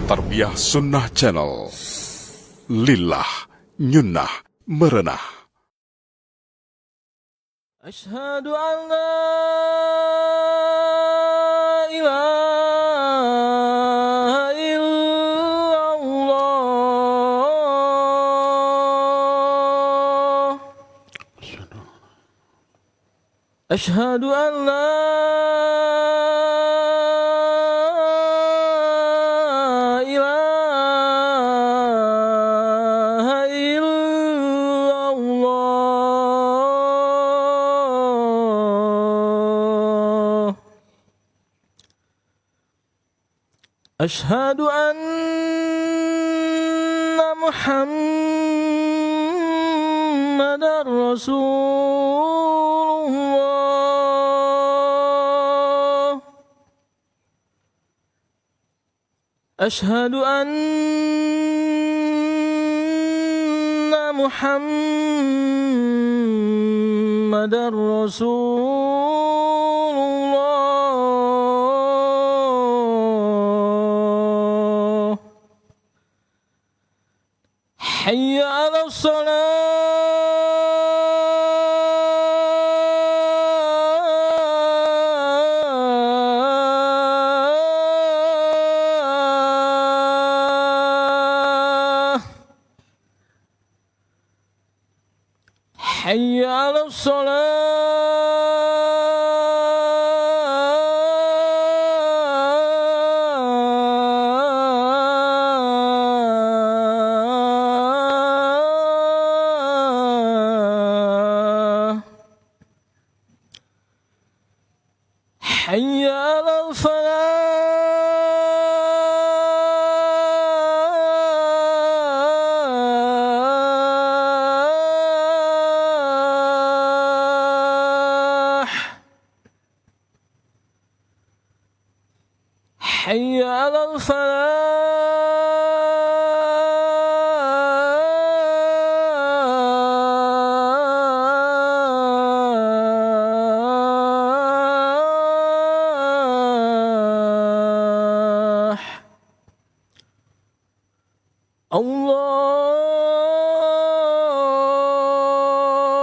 Tarbiyah Sunnah Channel. Lillah Nyunnah Merenah. Asyhadu an la ilaha illallah. Asyhadu an la أشهد أن محمدًا رسول الله. أشهد أن محمدًا رسول الله. حي على الصلاة. حي على الصلاة. حي على الفلاح. حي على الفلاح.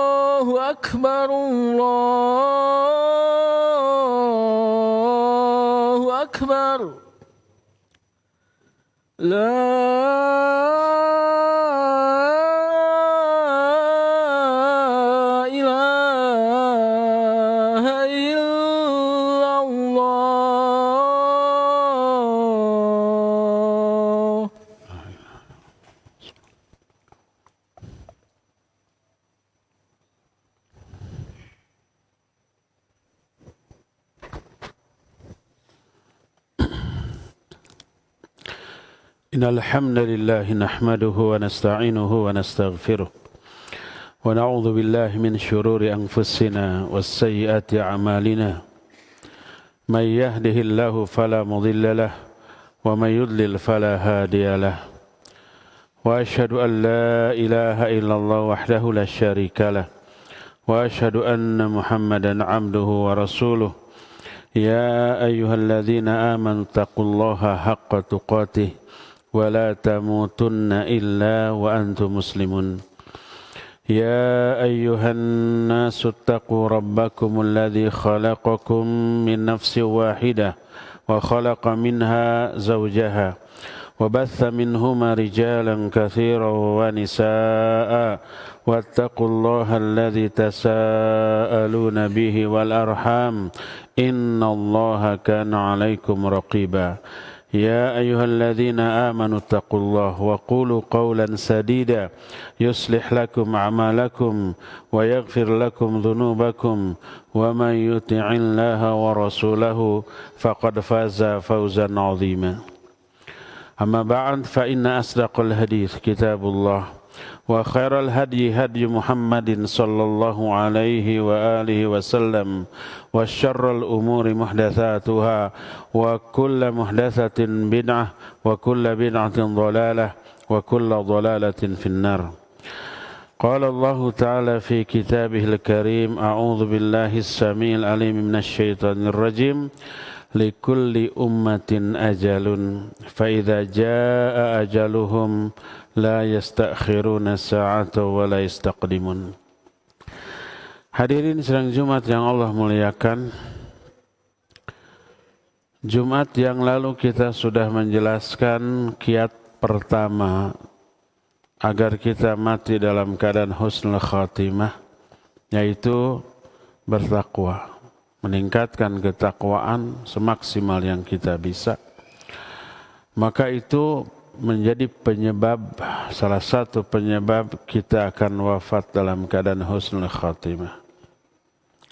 الله أكبر الله أكبر. لا إله إلا الله. إن الحمد لله نحمده ونستعينه ونستغفره ونعوذ بالله من شرور أنفسنا والسيئات أعمالنا من يهده الله فلا مضل له ومن يضلل فلا هادي له وأشهد أن لا إله إلا الله وحده لا شريك له وأشهد أن محمدا عبده ورسوله يا أيها الذين آمنوا اتقوا الله حق تقاته ولا تموتن إلا وأنتم مسلمون يا أيها الناس اتقوا ربكم الذي خلقكم من نفس واحدة وخلق منها زوجها وبث منهما رجالا كثيرا ونساء واتقوا الله الذي تساءلون به والأرحام إن الله كان عليكم رقيبا يا أيها الذين آمنوا اتقوا الله وقولوا قولا سديدا يصلح لكم أعمالكم ويغفر لكم ذنوبكم ومن يطع الله ورسوله فقد فاز فوزا عظيما أما بعد فإن أصدق الحديث كتاب الله وخير الهدي هدي محمد صلى الله عليه وآله وسلم وشر الأمور محدثاتها وكل محدثة بدعة وكل بدعة ضلالة وكل ضلالة في النار. قال الله تعالى في كتابه الكريم أعوذ بالله السميع العليم من الشيطان الرجيم likulli ummatin ajalun fa idza jaa ajaluhum la yastakhiruna sa'ata wa la yastaqdimun. Hadirin sidang Jumat yang Allah muliakan, Jumat yang lalu kita sudah menjelaskan kiat pertama agar kita mati dalam keadaan husnul khatimah, yaitu bertakwa, meningkatkan ketakwaan semaksimal yang kita bisa. Maka itu menjadi penyebab, salah satu penyebab kita akan wafat dalam keadaan husnul khatimah.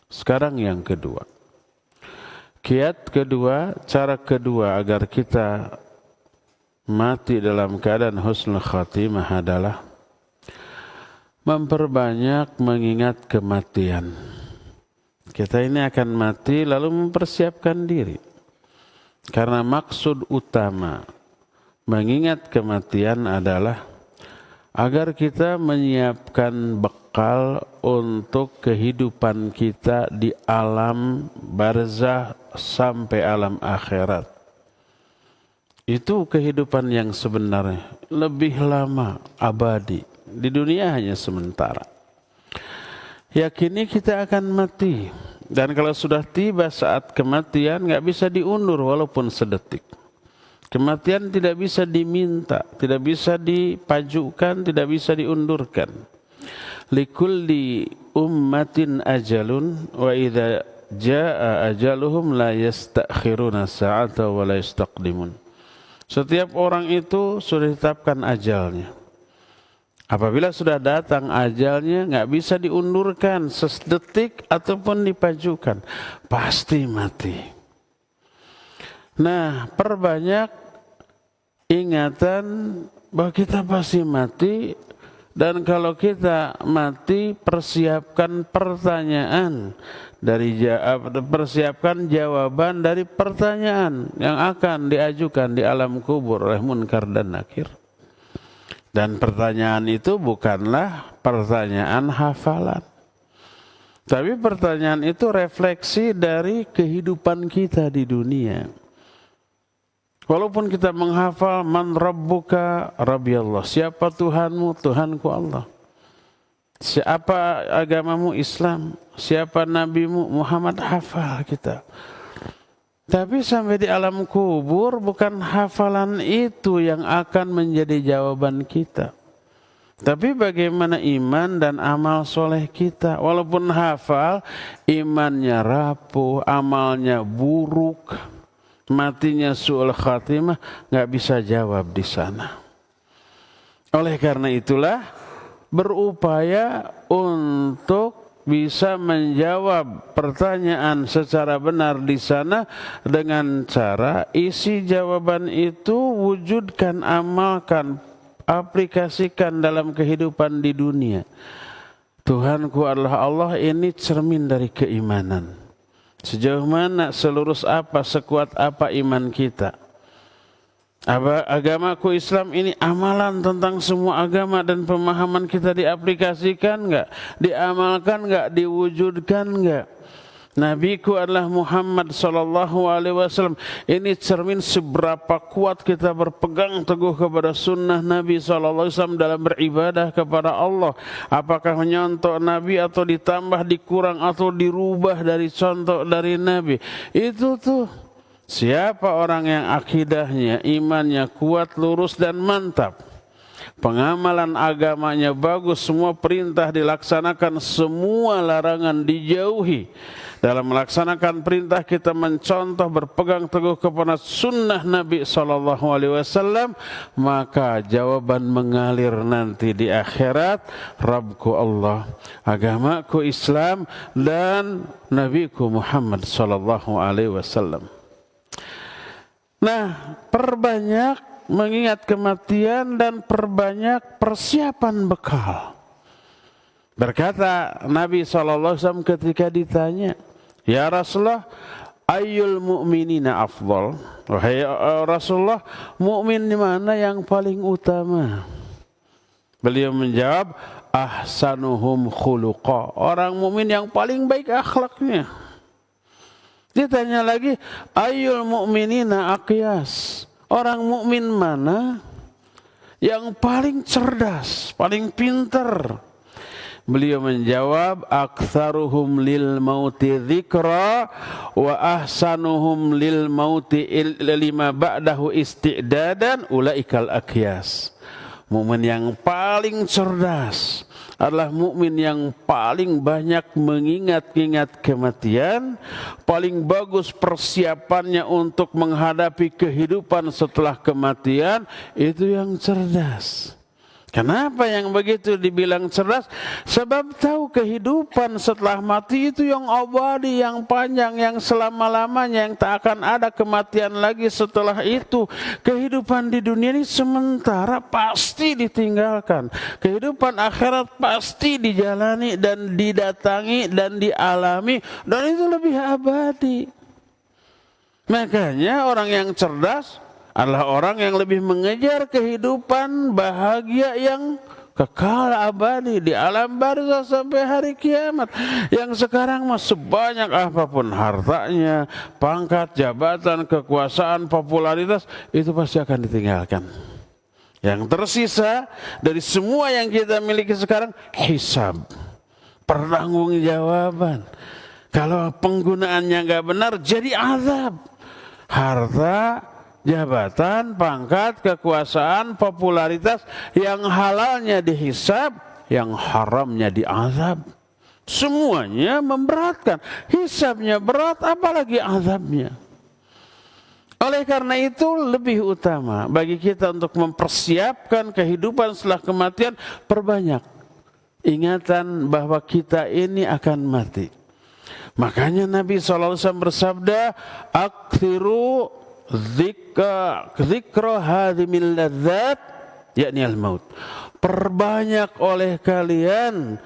Sekarang yang kedua, kiat kedua, cara kedua agar kita mati dalam keadaan husnul khatimah adalah memperbanyak mengingat kematian. Kita ini akan mati lalu mempersiapkan diri. Karena maksud utama mengingat kematian adalah agar kita menyiapkan bekal untuk kehidupan kita di alam barzah sampai alam akhirat. Itu kehidupan yang sebenarnya lebih lama, abadi. Di dunia hanya sementara. Yakini kita akan mati. Dan kalau sudah tiba saat kematian, nggak bisa diundur walaupun sedetik. Kematian tidak bisa diminta, tidak bisa dipajukan, tidak bisa diundurkan. Likulli ummatin ajalun wa idza jaa ajaluhum la yastakhiruna sa'ata wa la yastaqdimun. Setiap orang itu sudah ditetapkan ajalnya. Apabila sudah datang ajalnya, nggak bisa diundurkan sedetik ataupun dipajukan, pasti mati. Nah, perbanyak ingatan bahwa kita pasti mati, dan kalau kita mati persiapkan pertanyaan persiapkan jawaban dari pertanyaan yang akan diajukan di alam kubur oleh Munkar dan Nakir. Dan pertanyaan itu bukanlah pertanyaan hafalan, tapi pertanyaan itu refleksi dari kehidupan kita di dunia. Walaupun kita menghafal man rabbuka rabbi Allah, siapa Tuhanmu, Tuhanku Allah. Siapa agamamu, Islam. Siapa nabimu, Muhammad, hafal kita. Tapi sampai di alam kubur bukan hafalan itu yang akan menjadi jawaban kita. Tapi bagaimana iman dan amal soleh kita. Walaupun hafal, imannya rapuh, amalnya buruk, matinya su'ul khatimah, nggak bisa jawab di sana. Oleh karena itulah berupaya untuk bisa menjawab pertanyaan secara benar di sana dengan cara isi jawaban itu wujudkan, amalkan, aplikasikan dalam kehidupan di dunia. Tuhanku adalah Allah, ini cermin dari keimanan. Sejauh mana, selurus apa, sekuat apa iman kita. Agamaku Islam ini amalan tentang semua agama dan pemahaman kita diaplikasikan enggak? Diamalkan enggak? Diwujudkan enggak? Nabiku adalah Muhammad sallallahu alaihi wasallam. Ini cermin seberapa kuat kita berpegang teguh kepada sunnah Nabi sallallahu alaihi wasallam dalam beribadah kepada Allah. Apakah menyontok Nabi atau ditambah, dikurang atau dirubah dari contoh dari Nabi. Itu tuh siapa orang yang akidahnya, imannya kuat, lurus dan mantap. Pengamalan agamanya bagus, semua perintah dilaksanakan, semua larangan dijauhi. Dalam melaksanakan perintah kita mencontoh, berpegang teguh kepada sunnah Nabi SAW, maka jawaban mengalir nanti di akhirat. Rabbku Allah, agamaku Islam, dan Nabiku Muhammad SAW. Nah, perbanyak mengingat kematian dan perbanyak persiapan bekal. Berkata Nabi SAW ketika ditanya, ya Rasulullah, ayyul mu'minina afdal? Wahai Rasulullah, mukmin di mana yang paling utama? Beliau menjawab, ahsanuhum khuluqa, orang mukmin yang paling baik akhlaknya. Ditanya lagi, ayyul mu'minina aqyas. Orang mukmin mana yang paling cerdas, paling pintar? Beliau menjawab, aktsaruhum lil mauti dzikra wa ahsanuhum lil mauti lima ba'dahu isti'dadan ulaikal aqyas. Mukmin yang paling cerdas adalah mukmin yang paling banyak mengingat-ingat kematian, paling bagus persiapannya untuk menghadapi kehidupan setelah kematian, itu yang cerdas. Kenapa yang begitu dibilang cerdas? Sebab tahu kehidupan setelah mati itu yang abadi, yang panjang, yang selama-lamanya, yang tak akan ada kematian lagi setelah itu. Kehidupan di dunia ini sementara, pasti ditinggalkan. Kehidupan akhirat pasti dijalani dan didatangi dan dialami, dan itu lebih abadi. Makanya orang yang cerdas adalah orang yang lebih mengejar kehidupan bahagia yang kekal abadi di alam barzah sampai hari kiamat. Yang sekarang mah sebanyak apapun hartanya, pangkat, jabatan, kekuasaan, popularitas, itu pasti akan ditinggalkan. Yang tersisa dari semua yang kita miliki sekarang, hisab, pertanggungjawaban. Kalau penggunaannya nggak benar, jadi azab. Harta, jabatan, pangkat, kekuasaan, popularitas, yang halalnya dihisab, yang haramnya diazab. Semuanya memberatkan. Hisabnya berat, apalagi azabnya. Oleh karena itu lebih utama bagi kita untuk mempersiapkan kehidupan setelah kematian, perbanyak ingatan bahwa kita ini akan mati. Makanya Nabi SAW bersabda, aktsiru Zikra hadhimil ladzat, yakni al-maut. Perbanyak oleh kalian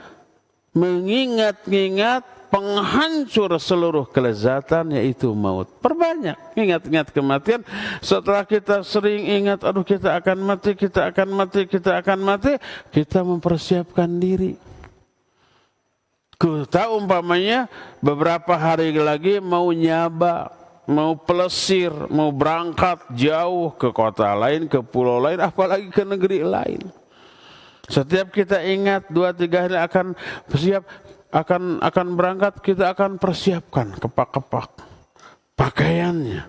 mengingat-ingat penghancur seluruh kelezatan, yaitu maut. Perbanyak ingat-ingat kematian. Setelah kita sering ingat, aduh kita akan mati, kita akan mati, kita akan mati, kita mempersiapkan diri. Kita umpamanya beberapa hari lagi mau nyaba, mau pelesir, mau berangkat jauh ke kota lain, ke pulau lain, apalagi ke negeri lain. Setiap kita ingat 2-3 hari akan siap, akan berangkat, kita akan persiapkan kepak-kepak pakaiannya,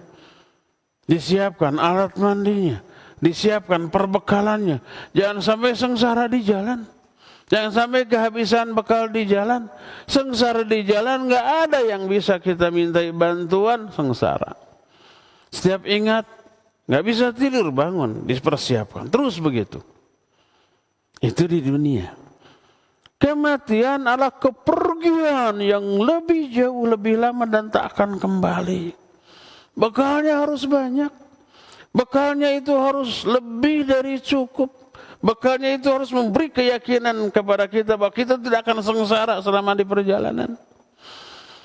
disiapkan alat mandinya, disiapkan perbekalannya. Jangan sampai sengsara di jalan. Jangan sampai kehabisan bekal di jalan. Sengsara di jalan, nggak ada yang bisa kita mintai bantuan, sengsara. Setiap ingat, nggak bisa tidur bangun, dipersiapkan. Terus begitu. Itu di dunia. Kematian adalah kepergian yang lebih jauh, lebih lama dan tak akan kembali. Bekalnya harus banyak. Bekalnya itu harus lebih dari cukup. Bekalnya itu harus memberi keyakinan kepada kita bahwa kita tidak akan sengsara selama di perjalanan.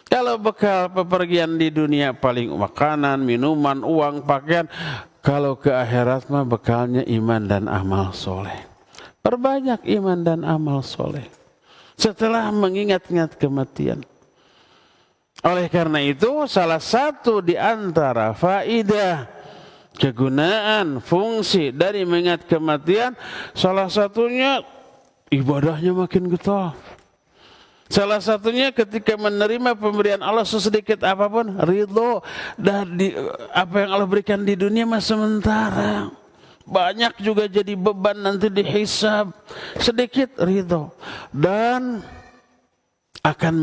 Kalau bekal pepergian di dunia paling makanan, minuman, uang, pakaian. Kalau ke akhirat mah bekalnya iman dan amal soleh. Perbanyak iman dan amal soleh setelah mengingat-ingat kematian. Oleh karena itu salah satu di antara faidah, kegunaan, fungsi dari mengingat kematian, salah satunya ibadahnya makin getah. Salah satunya ketika menerima pemberian Allah sesedikit apapun, ridho. Dan apa yang Allah berikan di dunia masih sementara. Banyak juga jadi beban nanti dihisab. Sedikit ridho. Dan akan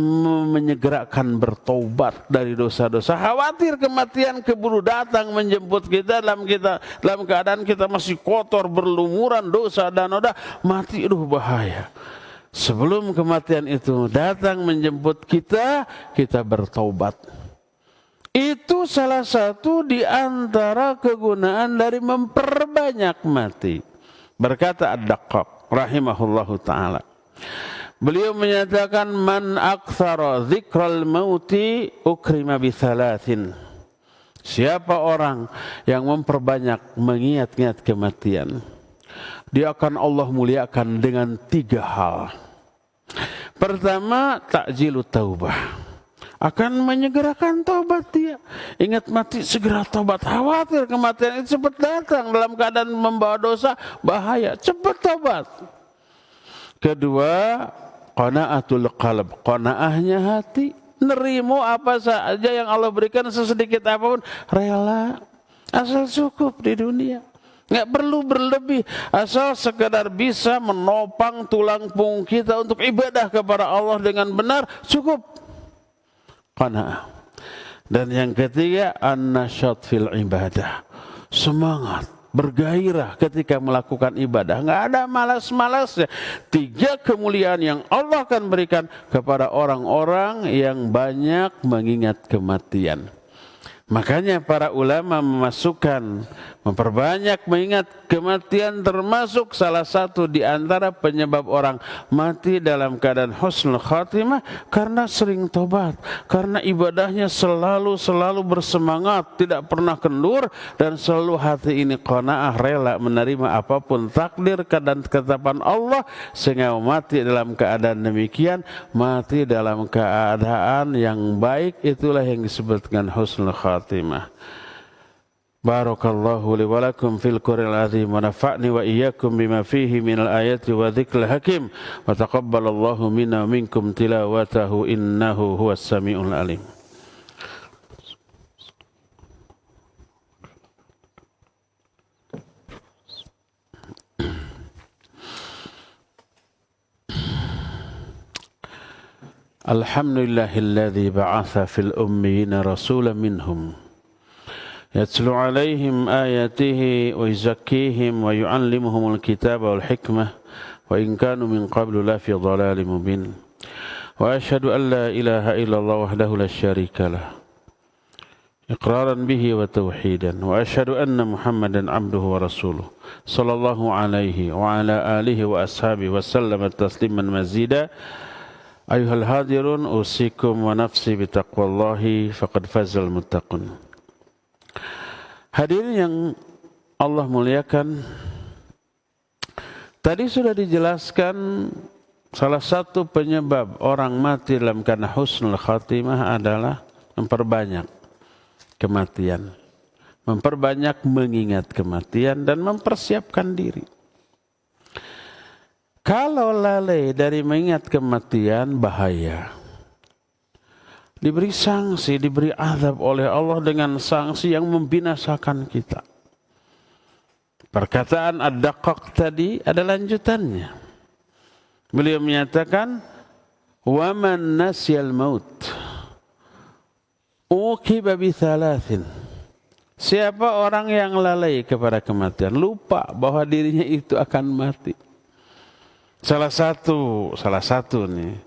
menyegerakan bertobat dari dosa-dosa. Khawatir kematian keburu datang menjemput kita dalam keadaan kita masih kotor, berlumuran dosa dan noda, mati, bahaya. Sebelum kematian itu datang menjemput kita, kita bertobat. Itu salah satu di antara kegunaan dari memperbanyak mati. Berkata Ad-Daqqaq rahimahullahu ta'ala. Beliau menyatakan, man aktsara dzikral mauti ukrima bi thalathin. Siapa orang yang memperbanyak mengingat-ingat kematian, dia akan Allah muliakan dengan 3 hal. Pertama, ta'jilu taubah. akan menyegerakan tobat dia. Ingat mati, segera tobat. Khawatir kematian itu cepat datang dalam keadaan membawa dosa, bahaya. Cepat tobat. Kedua, qanaatul qalb, qanaahnya hati. Nerimo apa saja yang Allah berikan, sesedikit apapun, rela. Asal cukup di dunia. Nggak perlu berlebih, asal sekadar bisa menopang tulang punggung kita untuk ibadah kepada Allah dengan benar, cukup. Qanaah. Dan yang ketiga, an-nasyat fil ibadah. Semangat, bergairah ketika melakukan ibadah. Nggak ada malas-malasnya. 3 kemuliaan yang Allah akan berikan kepada orang-orang yang banyak mengingat kematian. Makanya para ulama memperbanyak mengingat kematian, termasuk salah satu di antara penyebab orang mati dalam keadaan husnul khatimah karena sering tobat, karena ibadahnya selalu bersemangat, tidak pernah kendur, dan selalu hati ini qanaah, rela menerima apapun takdir dan ketetapan Allah, sehingga mati dalam keadaan demikian, mati dalam keadaan yang baik, itulah yang disebut dengan husnul khatimah. Barakallahu li wa lakum fil Qur'anil azim wa nafa'ni wa iyyakum bima fihi minal ayati wa dzikril hakim wa taqabbalallahu minna wa minkum tilawatahu innahu huwas samiul alim. Alhamdulillahilladzi ba'atha fil ummiyina rasulan minhum يتلو عليهم آياته ويزكيهم ويعلمهم الكتاب والحكمة وإن كانوا من قبل لفي ضلال مبين وأشهد أن لا إله إلا الله وحده لا شريك له إقرارا به وتوحيدا وأشهد أن محمدا عبده ورسوله صلى الله عليه وعلى آله وأصحابه وسلم تسليما مزيدا أيها الحاضرون أوصيكم ونفسي بتقوى الله فقد فاز المتقون. Hadirin yang Allah muliakan, tadi sudah dijelaskan salah satu penyebab orang mati dalam keadaan husnul khatimah adalah memperbanyak kematian, memperbanyak mengingat kematian dan mempersiapkan diri. Kalau lalai dari mengingat kematian, bahaya. Diberi sanksi, diberi azab oleh Allah dengan sanksi yang membinasakan kita. Perkataan Ad-Daqqaq tadi ada lanjutannya. Beliau menyatakan, "Wa man nasyal maut uqiba bi thalathin." Siapa orang yang lalai kepada kematian, lupa bahwa dirinya itu akan mati. Salah satu nih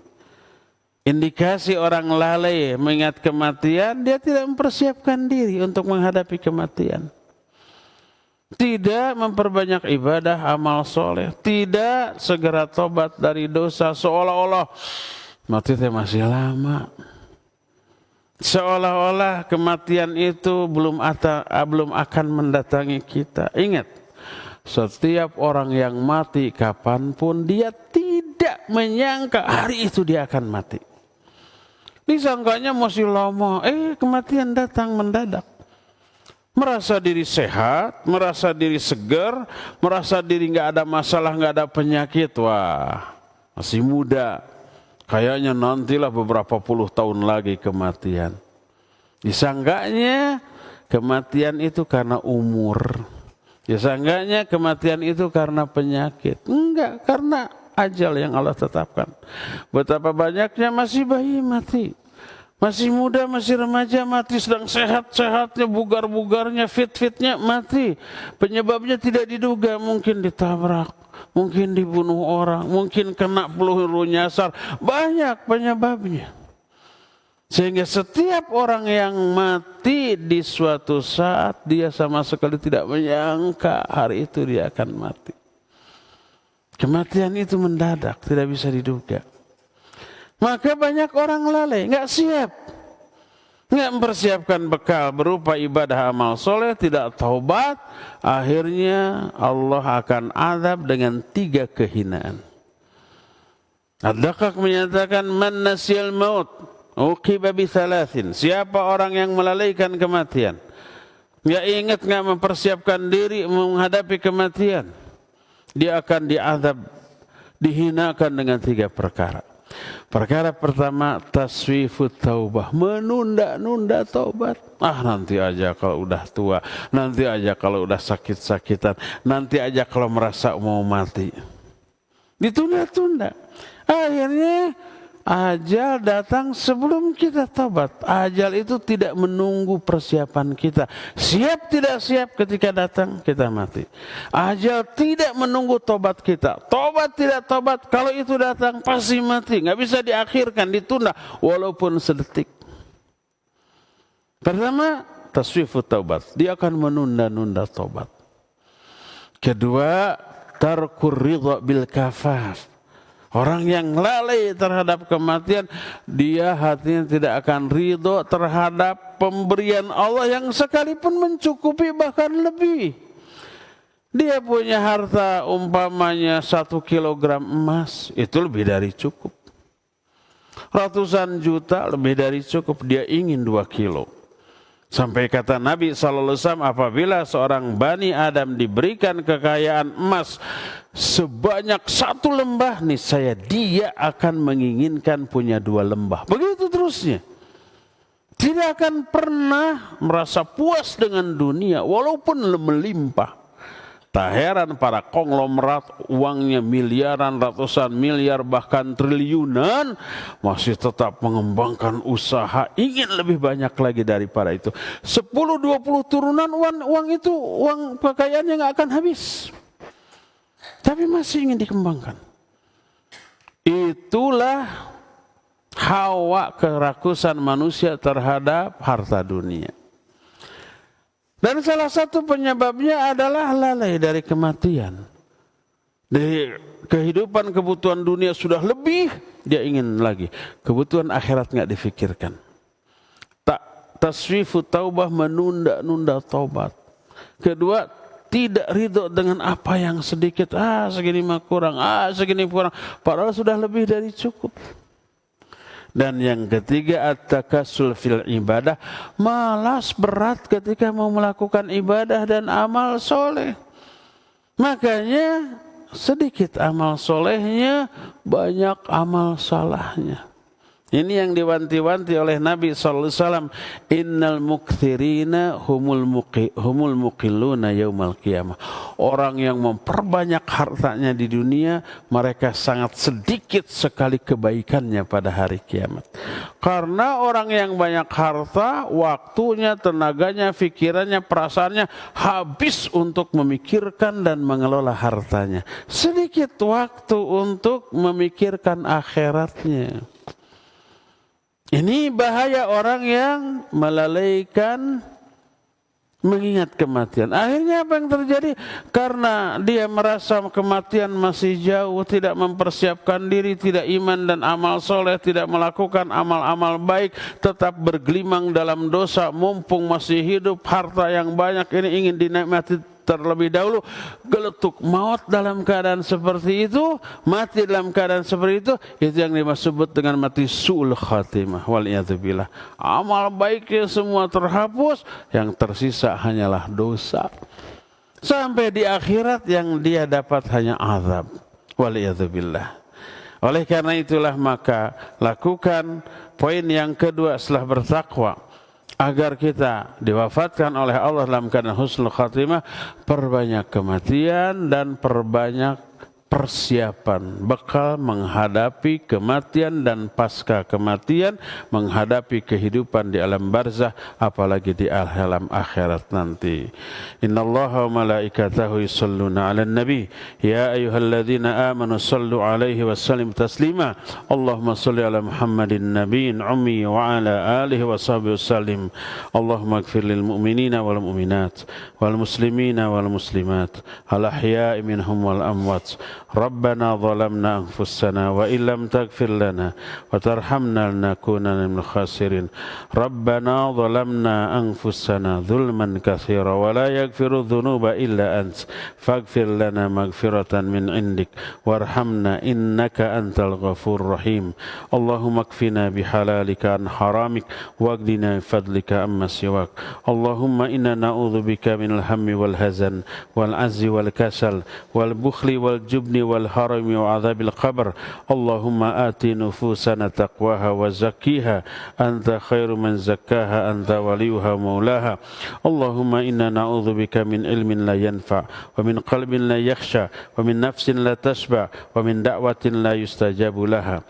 indikasi orang lalai mengingat kematian, dia tidak mempersiapkan diri untuk menghadapi kematian. Tidak memperbanyak ibadah, amal soleh. Tidak segera tobat dari dosa, seolah-olah mati masih lama. Seolah-olah kematian itu belum akan mendatangi kita. Ingat, setiap orang yang mati kapanpun, dia tidak menyangka hari itu dia akan mati. Disangkanya masih lama, kematian datang mendadak. Merasa diri sehat, merasa diri segar, merasa diri nggak ada masalah, nggak ada penyakit. Wah, masih muda. Kayaknya nantilah beberapa puluh tahun lagi kematian. Disangkanya kematian itu karena umur. Disangkanya kematian itu karena penyakit. Enggak, karena ajal yang Allah tetapkan. Betapa banyaknya masih bayi mati. Masih muda, masih remaja mati, sedang sehat-sehatnya, bugar-bugarnya, fit-fitnya mati. Penyebabnya tidak diduga, mungkin ditabrak, mungkin dibunuh orang, mungkin kena peluru nyasar. Banyak penyebabnya. Sehingga setiap orang yang mati di suatu saat, dia sama sekali tidak menyangka hari itu dia akan mati. Kematian itu mendadak, tidak bisa diduga. Maka banyak orang lalai, nggak siap, nggak mempersiapkan bekal berupa ibadah amal soleh, tidak taubat, akhirnya Allah akan azab dengan 3 kehinaan. Ad-Daqqaq menyatakan, man nasyal maut uqiba bi thalathin. Siapa orang yang melalaikan kematian, nggak ingat, nggak mempersiapkan diri menghadapi kematian, dia akan diazab, dihinakan dengan 3 perkara. Perkara pertama, taswifut taubah, menunda-nunda taubat. Nanti aja kalau udah tua, nanti aja kalau udah sakit-sakitan, nanti aja kalau merasa mau mati. Ditunda-tunda. Akhirnya ajal datang sebelum kita taubat. Ajal itu tidak menunggu persiapan kita. Siap tidak siap, ketika datang kita mati. Ajal tidak menunggu tobat kita. Tobat tidak tobat, kalau itu datang pasti mati. Nggak bisa diakhirkan, ditunda walaupun sedetik. Pertama, taswifut taubat. Dia akan menunda-nunda tobat. Kedua, tarkur ridha bil kafaf. Orang yang lalai terhadap kematian, dia hatinya tidak akan ridho terhadap pemberian Allah yang sekalipun mencukupi, bahkan lebih. Dia punya harta umpamanya 1 kilogram emas, itu lebih dari cukup. Ratusan juta lebih dari cukup, dia ingin 2 kilo. Sampai kata Nabi SAW, apabila seorang Bani Adam diberikan kekayaan emas sebanyak 1 lembah, niscaya dia akan menginginkan punya 2 lembah. Begitu terusnya. Tidak akan pernah merasa puas dengan dunia walaupun melimpah. Tak heran para konglomerat uangnya miliaran, ratusan miliar, bahkan triliunan, masih tetap mengembangkan usaha, ingin lebih banyak lagi daripada itu. 10-20 turunan uang itu, uang kekayaannya nggak akan habis. Tapi masih ingin dikembangkan. Itulah hawa kerakusan manusia terhadap harta dunia. Dan salah satu penyebabnya adalah lalai dari kematian. Dari kehidupan, kebutuhan dunia sudah lebih, dia ingin lagi. Kebutuhan akhirat nggak difikirkan. Taswifu taubah, menunda-nunda taubat. Kedua, tidak ridho dengan apa yang sedikit. Segini mah kurang, segini kurang. Padahal sudah lebih dari cukup. Dan yang ketiga, at-takassul fil ibadah, malas berat ketika mau melakukan ibadah dan amal soleh. Makanya sedikit amal solehnya, banyak amal salahnya. Ini yang diwanti-wanti oleh Nabi SAW. Innal mukthirina humul muqilluna yaumal qiyamah. Orang yang memperbanyak hartanya di dunia, mereka sangat sedikit sekali kebaikannya pada hari kiamat. Karena orang yang banyak harta, waktunya, tenaganya, pikirannya, perasaannya habis untuk memikirkan dan mengelola hartanya. Sedikit waktu untuk memikirkan akhiratnya. Ini bahaya orang yang melalaikan mengingat kematian. Akhirnya apa yang terjadi? Karena dia merasa kematian masih jauh, tidak mempersiapkan diri, tidak iman dan amal soleh, tidak melakukan amal-amal baik, tetap bergelimang dalam dosa, mumpung masih hidup, harta yang banyak ini ingin dinikmati terlebih dahulu, geletuk maut dalam keadaan seperti itu, mati dalam keadaan seperti itu yang disebut dengan mati su'ul khatimah, waliyadzubillah. Amal baiknya semua terhapus, yang tersisa hanyalah dosa. Sampai di akhirat yang dia dapat hanya azab, waliyadzubillah. Oleh karena itulah maka lakukan poin yang kedua setelah bertakwa, agar kita diwafatkan oleh Allah dalam keadaan husnul khatimah, perbanyak kematian dan perbanyak persiapan, bekal menghadapi kematian dan pasca kematian, menghadapi kehidupan di alam barzah, apalagi di alam akhirat nanti. Innallaha wa malaikatahu yusholluna 'alan nabi ya ayyuhalladzina amanu shallu 'alaihi wa sallimu taslima. Allahumma shalli 'ala Muhammadin nabiyyin ummi wa 'ala alihi wa sahbihi wasallim. Allahumma ighfir lil mu'minina wal mu'minat wal muslimina wal muslimat al ahya'i minhum wal amwat. Rabbana zalamna anfusana wa illam taghfir lana wa tarhamna lanakunanna minal khasirin. Rabbana zalamna anfusana zulman katsira wa la yaghfiru dhunuba illa ant faghfir lana maghfiratan min indik warhamna innaka antal ghafurur rahim. Allahumma kfina bihalalika an haramik waghdina bifadlika amma siwak. Allahumma inna na'udzubika minal hammi wal hazan wal azzi wal kasal wal bukhli wal jubni wal harami wa adzabil qabr. Allahumma ati nufusana taqwaha wa zakkiha anta khairu man zakkaha anta waliyuha maulaha. Allahumma inna na'udzubika min ilmin la yanfa wa min qalbin la yakhsha wa min nafsin la tashba wa min da'watin la yustajabu laha.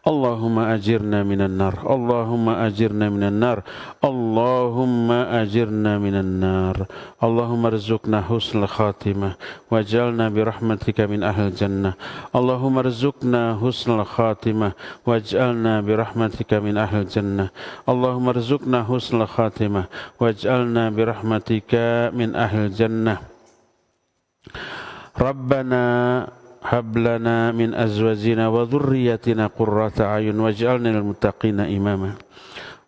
Allahumma ajirna minan nar. Allahumma ajirna minan nar. Allahumma ajirna minan nar. Allahumma rizukna husnul khatimah waj'alna birahmatika min ahlil jannah. Allahumma rizukna husnul khatimah waj'alna birahmatika min ahlil jannah. Allahumma rizukna husnul khatimah waj'alna birahmatika min ahlil jannah. Rabbana hab lana min azwajina wa dhurriyyatina qurrata a'yun waj'alna lil muttaqina imama.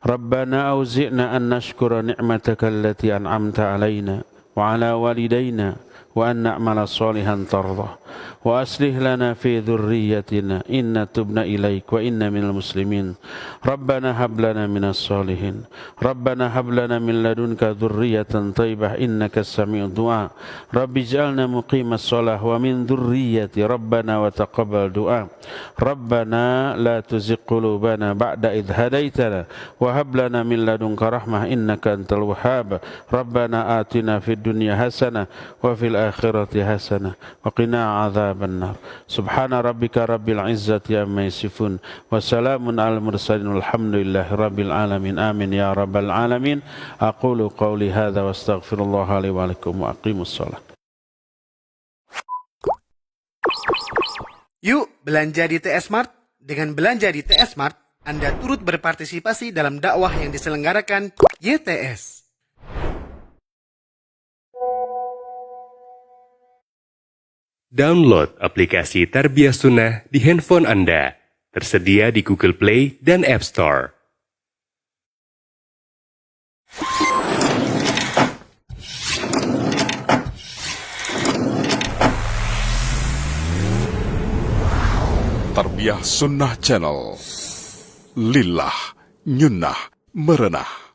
Rabbana auzi'na an nashkura ni'mataka allati an'amta 'alaina wa 'ala walidayna wa an na'mala salihan tardah wa aslih lana fi dhurriyyatina inna tubna ilaik wa inna minal muslimin. Rabbana hab lana minas salihin. Rabbana hab lana min ladunka dhurriyyatan thayyibah innaka as-sami'ud du'a. Rabbi ij'alna muqimas shalah wa min dhurriyyati rabbana wa taqabbal du'a. Rabbana la tuzigh qulubana ba'da idh hadaitana wa hab lana min ladunka rahmah innaka antal wahhab. Rabbana atina fid dunya hasanah wa fil akhirati hasanah wa qina adzaban nar. Subhana rabbika rabbil izzati amma yasifun wa salamun alal mursalin walhamdulillahi rabbil alamin. Amin ya rabbal alamin. Aqulu qawli hadza wa astaghfirullaha li wa lakum wa aqimus shalah. Yuk belanja di TS Mart. Dengan belanja di TS Mart, Anda turut berpartisipasi dalam dakwah yang diselenggarakan YTS. Download aplikasi Tarbiyah Sunnah di handphone Anda. Tersedia di Google Play dan App Store. Tarbiyah Sunnah Channel. Lillah, nyunnah, merenah.